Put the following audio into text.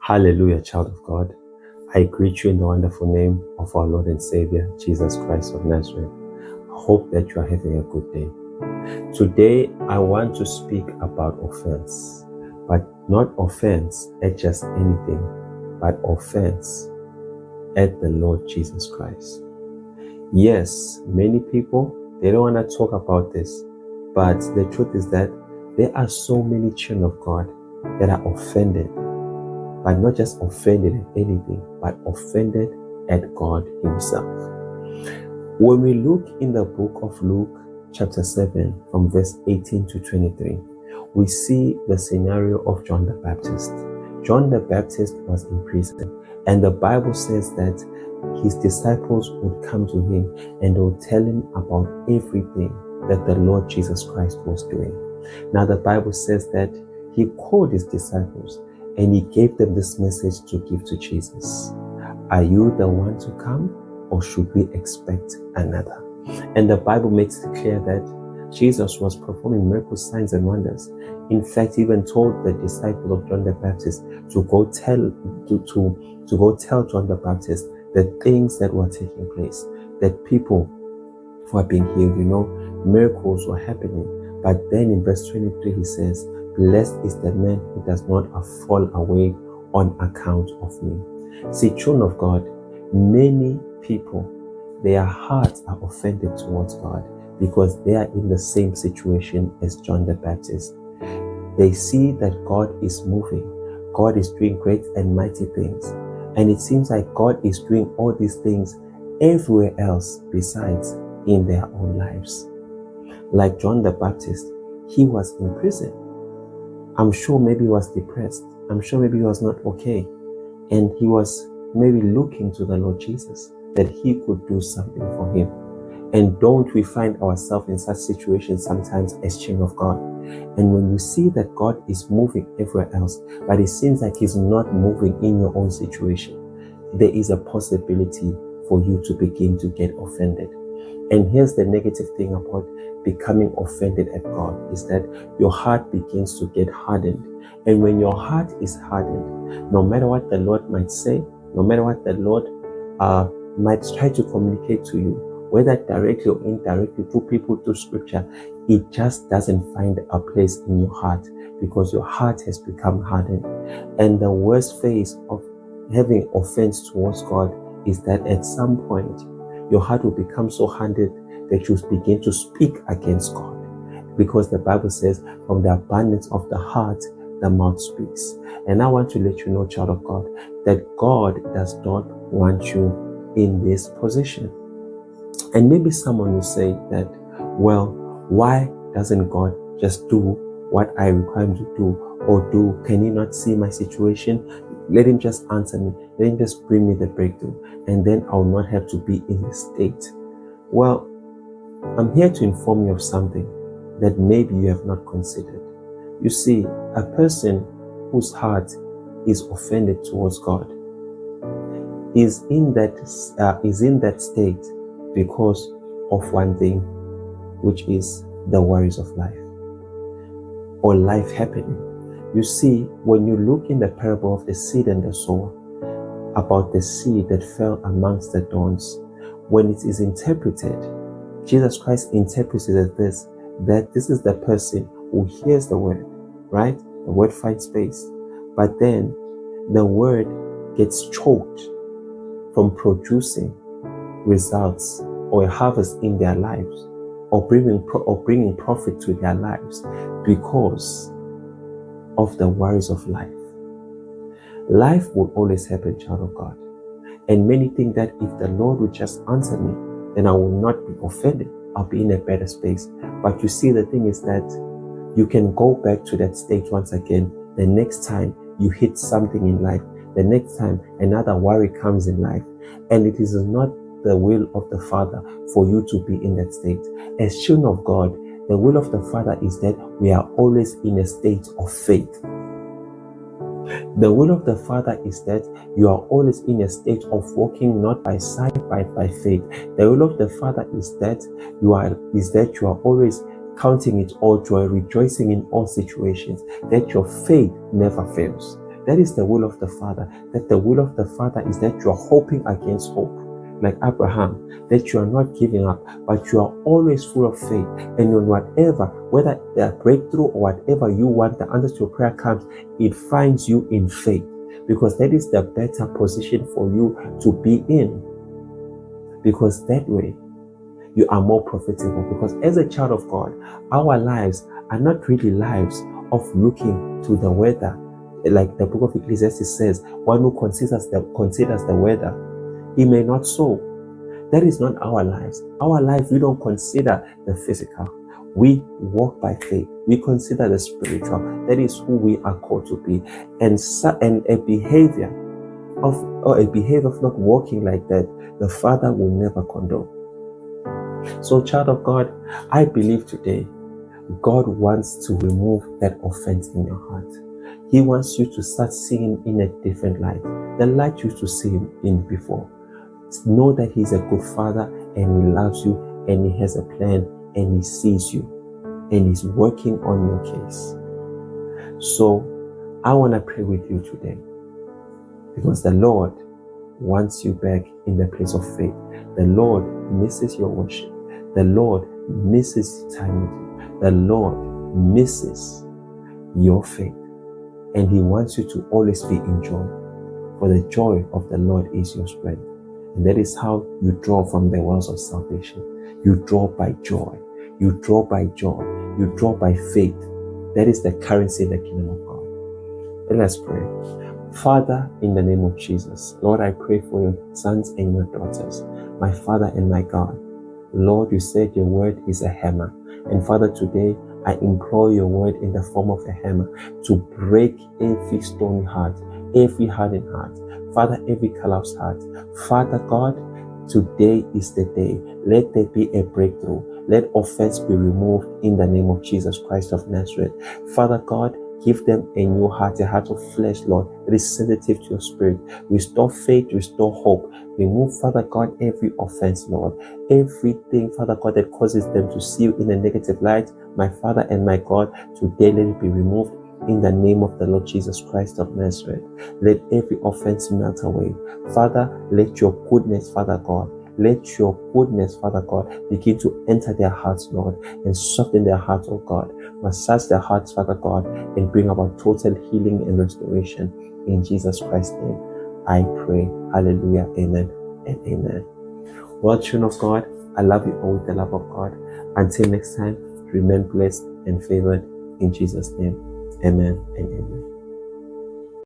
Hallelujah, child of God. I greet you in the wonderful name of our Lord and Savior, Jesus Christ of Nazareth. I hope that you are having a good day. Today, I want to speak about offense, but not offense at just anything, but offense at the Lord Jesus Christ. Yes, many people, they don't want to talk about this, but the truth is that there are so many children of God that are offended, but not just offended at anything, but offended at God Himself. When we look in the book of Luke, chapter 7, from verse 18 to 23, we see the scenario of John the Baptist. John the Baptist was in prison, and the Bible says that his disciples would come to him and they would tell him about everything that the Lord Jesus Christ was doing. Now, the Bible says that he called his disciples and he gave them this message to give to Jesus. Are you the one to come, or should we expect another? And the Bible makes it clear that Jesus was performing miracles, signs, and wonders. In fact, he even told the disciples of John the Baptist to go tell John the Baptist the things that were taking place, that people were being healed, miracles were happening. But then in verse 23, he says, "Blessed is the man who does not fall away on account of me." See, children of God, many people, their hearts are offended towards God because they are in the same situation as John the Baptist. They see that God is moving, God is doing great and mighty things, and it seems like God is doing all these things everywhere else besides in their own lives. Like John the Baptist, he was in prison. I'm sure maybe he was depressed. I'm sure maybe he was not okay. And he was maybe looking to the Lord Jesus that he could do something for him. And don't we find ourselves in such situations sometimes as children of God? And when you see that God is moving everywhere else, but it seems like He's not moving in your own situation, there is a possibility for you to begin to get offended. And here's the negative thing about becoming offended at God, is that your heart begins to get hardened. And when your heart is hardened, no matter what the Lord might say, no matter what the Lord might try to communicate to you, whether directly or indirectly, through people, through scripture, it just doesn't find a place in your heart because your heart has become hardened. And the worst phase of having offense towards God is that at some point, your heart will become so hardened that you begin to speak against God. Because the Bible says, from the abundance of the heart, the mouth speaks. And I want to let you know, child of God, that God does not want you in this position. And maybe someone will say that, well, why doesn't God just do what I require him to do? Or can he not see my situation? Let him just answer me. Let him just bring me the breakthrough. And then I'll not have to be in this state. Well, I'm here to inform you of something that maybe you have not considered. You see, a person whose heart is offended towards God is in that state because of one thing, which is the worries of life or life happening. You see, when you look in the parable of the seed and the sower, about the seed that fell amongst the thorns, when it is interpreted, Jesus Christ interprets it as this, that this is the person who hears the word, right? The word finds space, but then the word gets choked from producing results or a harvest in their lives, or bringing profit to their lives because of the worries of life. Life will always happen, child of God. And many think that if the Lord would just answer me, then I will not be offended. I'll be in a better space. But you see, the thing is that you can go back to that state once again the next time you hit something in life, the next time another worry comes in life. And it is not the will of the Father for you to be in that state. As children of God, the will of the Father is that we are always in a state of faith. The will of the Father is that you are always in a state of walking not by sight but by faith. The will of the Father is that you are always counting it all joy, rejoicing in all situations, that your faith never fails. That is the will of the Father. That the will of the Father is that you are hoping against hope, like Abraham, that you are not giving up, but you are always full of faith. And on whatever, whether the breakthrough or whatever you want, the answer to your prayer comes, it finds you in faith, because that is the better position for you to be in. Because that way, you are more profitable. Because as a child of God, our lives are not really lives of looking to the weather. Like the book of Ecclesiastes says, one who considers the weather, he may not sow. That is not our lives. Our life, we don't consider the physical. We walk by faith. We consider the spiritual. That is who we are called to be. And a behavior of not walking like that, the Father will never condone. So, child of God, I believe today God wants to remove that offense in your heart. He wants you to start seeing Him in a different light, the light you used to see Him in before. Know that He's a good Father, and He loves you, and He has a plan, and He sees you, and He's working on your case. So I want to pray with you today, because the Lord wants you back in the place of faith. The Lord misses your worship. The Lord misses time with you. The Lord misses your faith, and He wants you to always be in joy, for the joy of the Lord is your strength. And that is how you draw from the wells of salvation. You draw by joy. You draw by joy. You draw by faith. That is the currency in the kingdom of God. And let's pray. Father, in the name of Jesus, Lord, I pray for your sons and your daughters, my Father and my God. Lord, you said your word is a hammer. And Father, today I implore your word in the form of a hammer to break every stony heart, every hardened heart, Father, every collapsed heart. Father God, today is the day. Let there be a breakthrough. Let offense be removed in the name of Jesus Christ of Nazareth. Father God, give them a new heart, a heart of flesh, Lord, that is sensitive to your spirit. Restore faith, restore hope. Remove, Father God, every offense, Lord. Everything, Father God, that causes them to see you in a negative light, my Father and my God, today let it be removed in the name of the Lord Jesus Christ of Nazareth. Let every offense melt away. Father, let your goodness, Father God, let your goodness, Father God, begin to enter their hearts, Lord, and soften their hearts, oh God. Massage their hearts, Father God, and bring about total healing and restoration. In Jesus Christ's name, I pray. Hallelujah. Amen and amen. Well, children of God, I love you all with the love of God. Until next time, remain blessed and favored in Jesus' name. Amen and amen.